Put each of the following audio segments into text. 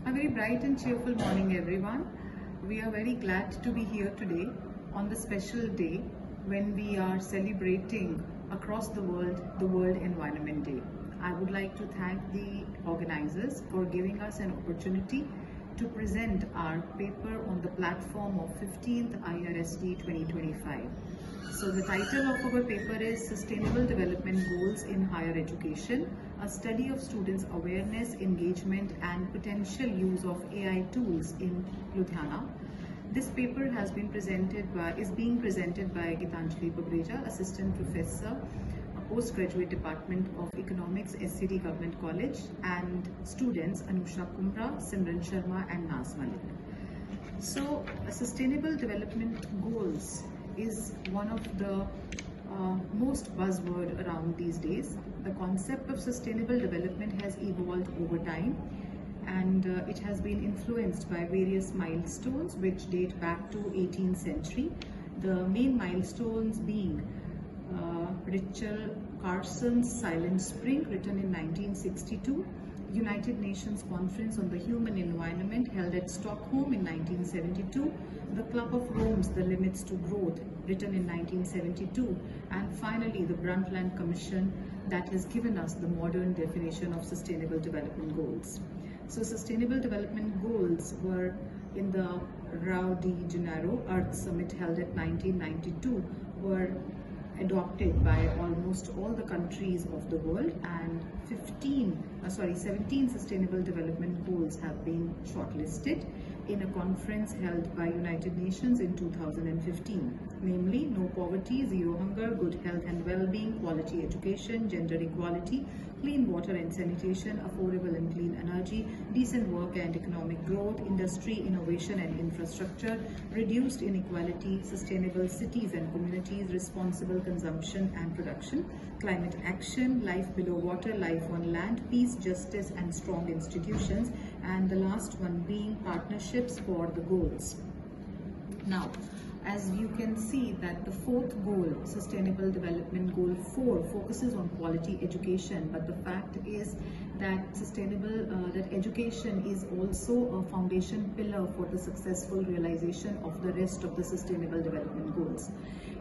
A very bright and cheerful morning, everyone. We are very glad to be here today on the special day when we are celebrating across the World Environment Day. I would like to thank the organizers for giving us an opportunity to present our paper on the platform of 15th IRSD 2025. So the title of our paper is Sustainable Development Goals in Higher Education, a study of students' awareness, engagement and potential use of AI tools in Ludhiana. This paper is being presented by Gitanjali Babreja, Assistant Professor, Postgraduate Department of Economics, SCD Government College, and students Anusha Kumra, Simran Sharma and Naz Malik. So, Sustainable Development Goals is one of the most buzzword around these days. The concept of sustainable development has evolved over time, and it has been influenced by various milestones which date back to 18th century. The main milestones being Rachel Carson's Silent Spring, written in 1962, United Nations Conference on the Human Environment held at Stockholm in 1972, the Club of Rome's The Limits to Growth, written in 1972, and finally the Brundtland Commission that has given us the modern definition of Sustainable Development Goals. So Sustainable Development Goals were in the Rio de Janeiro Earth Summit held at 1992 were adopted by almost all the countries of the world, and 17 Sustainable Development Goals have been shortlisted in a conference held by United Nations in 2015, namely no poverty, zero hunger, good health and well-being, quality education, gender equality, clean water and sanitation, affordable and clean energy, decent work and economic growth, industry, innovation and infrastructure, reduced inequality, sustainable cities and communities, responsible consumption and production, climate action, life below water, life on land, peace, justice and strong institutions, and the last one being partnerships for the goals. Now, as you can see that the fourth goal, Sustainable Development Goal 4, focuses on quality education, but the fact is that that education is also a foundation pillar for the successful realization of the rest of the Sustainable Development Goals.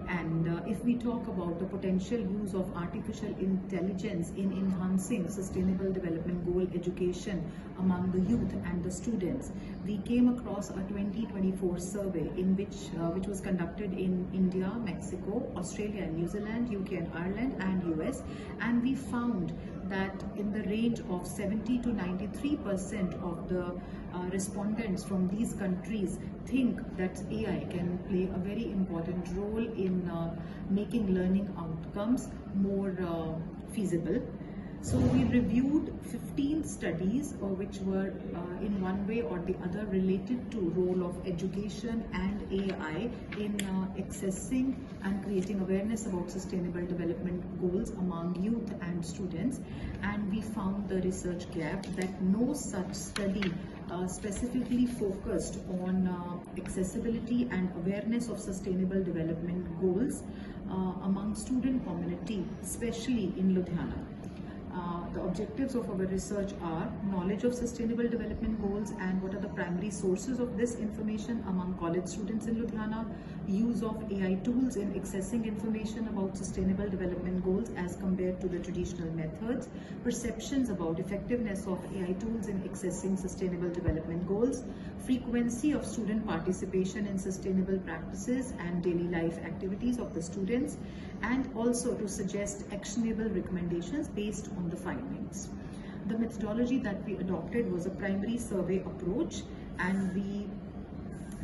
And if we talk about the potential use of artificial intelligence in enhancing Sustainable Development Goal education among the youth and the students, we came across a 2024 survey in which was conducted in India, Mexico, Australia and New Zealand, UK and Ireland and US, and we found that in the range of 70 to 93% of the respondents from these countries think that AI can play a very important role in making learning outcomes more feasible. So we reviewed 15 studies which were in one way or the other related to role of education and AI in accessing and creating awareness about sustainable development goals among youth and students, and we found the research gap that no such study specifically focused on accessibility and awareness of sustainable development goals among student community, especially in Ludhiana. The objectives of our research are knowledge of sustainable development goals and what are the primary sources of this information among college students in Ludhiana, use of AI tools in accessing information about sustainable development goals as compared to the traditional methods, perceptions about effectiveness of AI tools in accessing sustainable development goals, frequency of student participation in sustainable practices and daily life activities of the students, and also to suggest actionable recommendations based on the findings. The methodology that we adopted was a primary survey approach, and we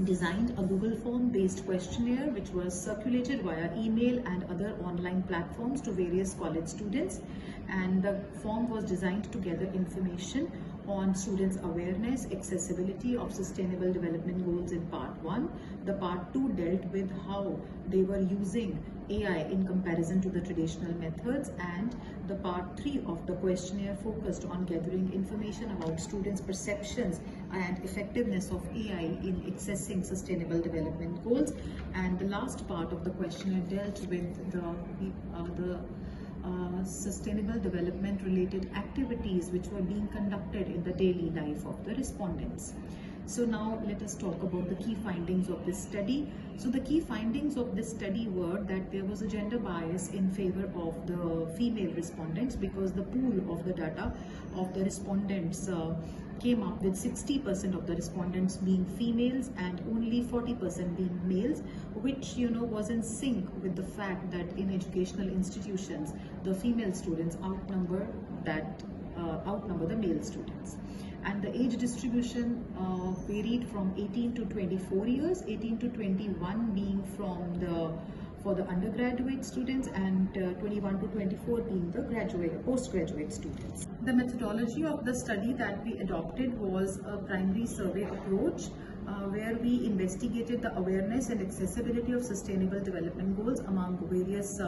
designed a Google form based questionnaire which was circulated via email and other online platforms to various college students, and the form was designed to gather information on students' awareness, accessibility of sustainable development goals in part 1. The part 2 dealt with how they were using AI in comparison to the traditional methods, and the part 3 of the questionnaire focused on gathering information about students' perceptions and effectiveness of AI in accessing sustainable development goals, and the last part of the questionnaire dealt with the sustainable development related activities which were being conducted in the daily life of the respondents. So now let us talk about the key findings of this study. So the key findings of this study were that there was a gender bias in favor of the female respondents, because the pool of the data of the respondents came up with 60% of the respondents being females and only 40% being males, which was in sync with the fact that in educational institutions the female students outnumber the male students. And the age distribution varied from 18 to 24 years, 18 to 21 being for the undergraduate students, and 21 to 24 being the postgraduate students. The methodology of the study that we adopted was a primary survey approach, where we investigated the awareness and accessibility of sustainable development goals among various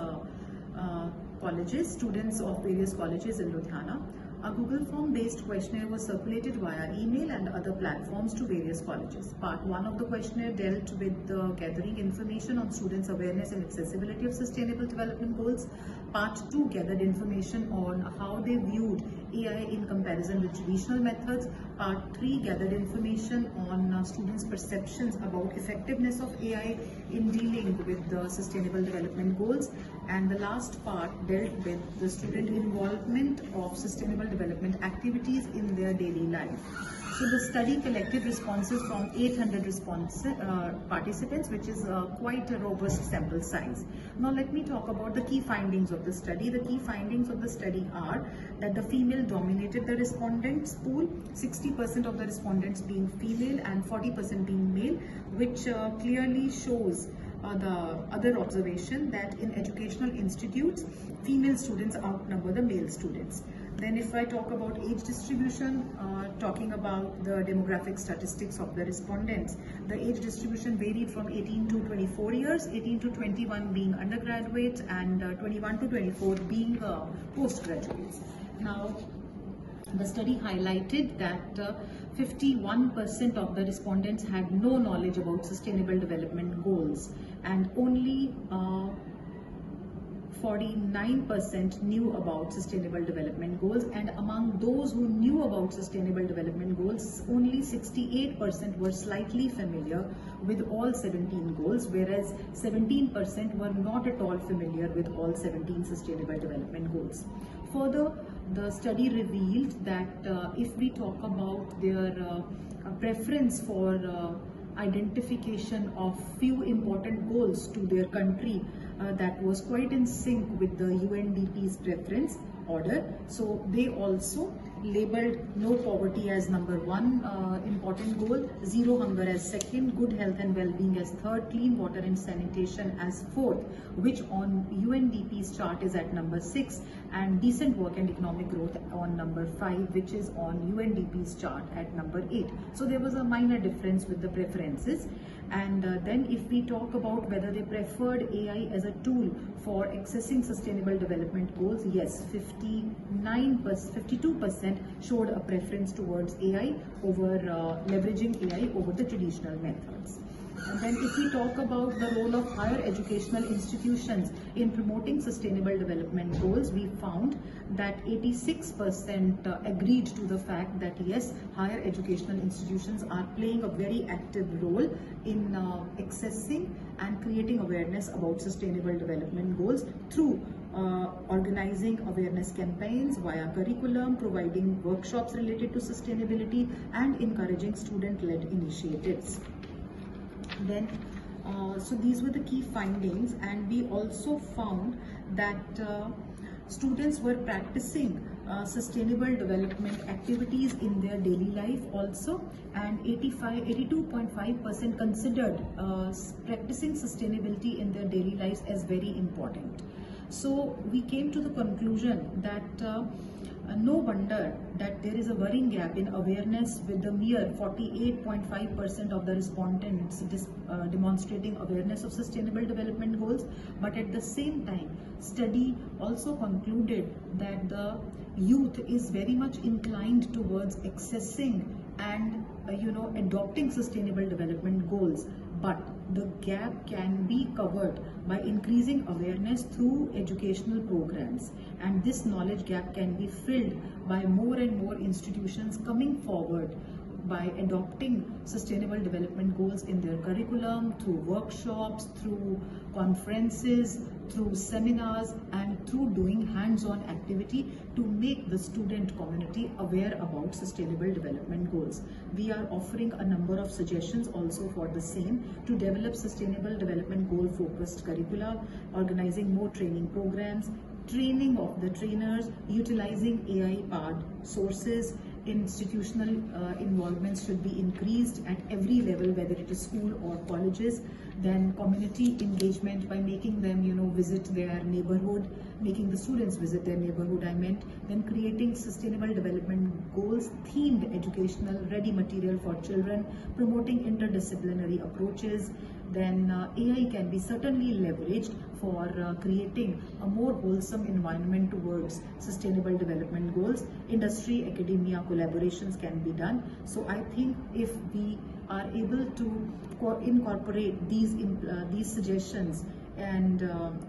students of various colleges in Ludhiana. A Google form based questionnaire was circulated via email and other platforms to various colleges. Part 1 of the questionnaire dealt with gathering information on students' awareness and accessibility of sustainable development goals. Part 2 gathered information on how they viewed AI in comparison with traditional methods. Part 3 gathered information on students' perceptions about effectiveness of AI in dealing with the sustainable development goals. And the last part dealt with the student involvement of sustainable development activities in their daily life. So the study collected responses from 800 participants, which is quite a robust sample size. Now let me talk about the key findings of the study. The key findings of the study are that the female dominated the respondents pool, 60% of the respondents being female and 40% being male, which clearly shows the other observation that in educational institutes, female students outnumber the male students. Then if I talk about age distribution, talking about the demographic statistics of the respondents, the age distribution varied from 18 to 24 years, 18 to 21 being undergraduates and 21 to 24 being postgraduates. Now, the study highlighted that 51% of the respondents had no knowledge about sustainable development goals, and only 49% knew about sustainable development goals, and among those who knew about sustainable development goals, only 68% were slightly familiar with all 17 goals, whereas 17% were not at all familiar with all 17 sustainable development goals. Further, the study revealed that if we talk about their preference for identification of few important goals to their country, that was quite in sync with the UNDP's preference order. So they also labeled no poverty as number 1 important goal, zero hunger as second, good health and well-being as third, clean water and sanitation as fourth, which on UNDP's chart is at number 6, and decent work and economic growth on number 5, which is on UNDP's chart at number 8. So there was a minor difference with the preferences. And then if we talk about whether they preferred AI as a tool for accessing sustainable development goals, yes, 52% showed a preference towards AI over leveraging AI over the traditional methods. And then if we talk about the role of higher educational institutions in promoting sustainable development goals, we found that 86% agreed to the fact that yes, higher educational institutions are playing a very active role in accessing and creating awareness about sustainable development goals through organizing awareness campaigns via curriculum, providing workshops related to sustainability, and encouraging student-led initiatives. Then, so these were the key findings, and we also found that students were practicing sustainable development activities in their daily life also, and 82.5% considered practicing sustainability in their daily lives as very important. So we came to the conclusion that no wonder that there is a worrying gap in awareness, with the mere 48.5% of the respondents demonstrating awareness of sustainable development goals. But at the same time, study also concluded that the youth is very much inclined towards accessing and adopting sustainable development goals, but the gap can be covered by increasing awareness through educational programs, and this knowledge gap can be filled by more and more institutions coming forward by adopting sustainable development goals in their curriculum, through workshops, through conferences, through seminars, and through doing hands-on activity to make the student community aware about sustainable development goals. We are offering a number of suggestions also for the same, to develop sustainable development goal focused curricula, organizing more training programs, training of the trainers, utilizing AI powered sources. Institutional involvements should be increased at every level, whether it is school or colleges. Then community engagement by making them visit their neighborhood, making the students visit their neighborhood, I meant. Then creating sustainable development goals themed educational ready material for children, promoting interdisciplinary approaches. Then AI can be certainly leveraged for creating a more wholesome environment towards sustainable development goals. Industry, academia collaborations can be done. So I think if we are able to incorporate these suggestions and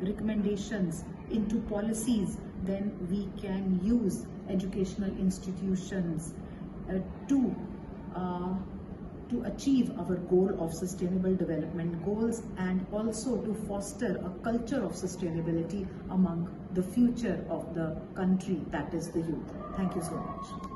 recommendations into policies, then we can use educational institutions to achieve our goal of sustainable development goals, and also to foster a culture of sustainability among the future of the country, that is the youth. Thank you so much.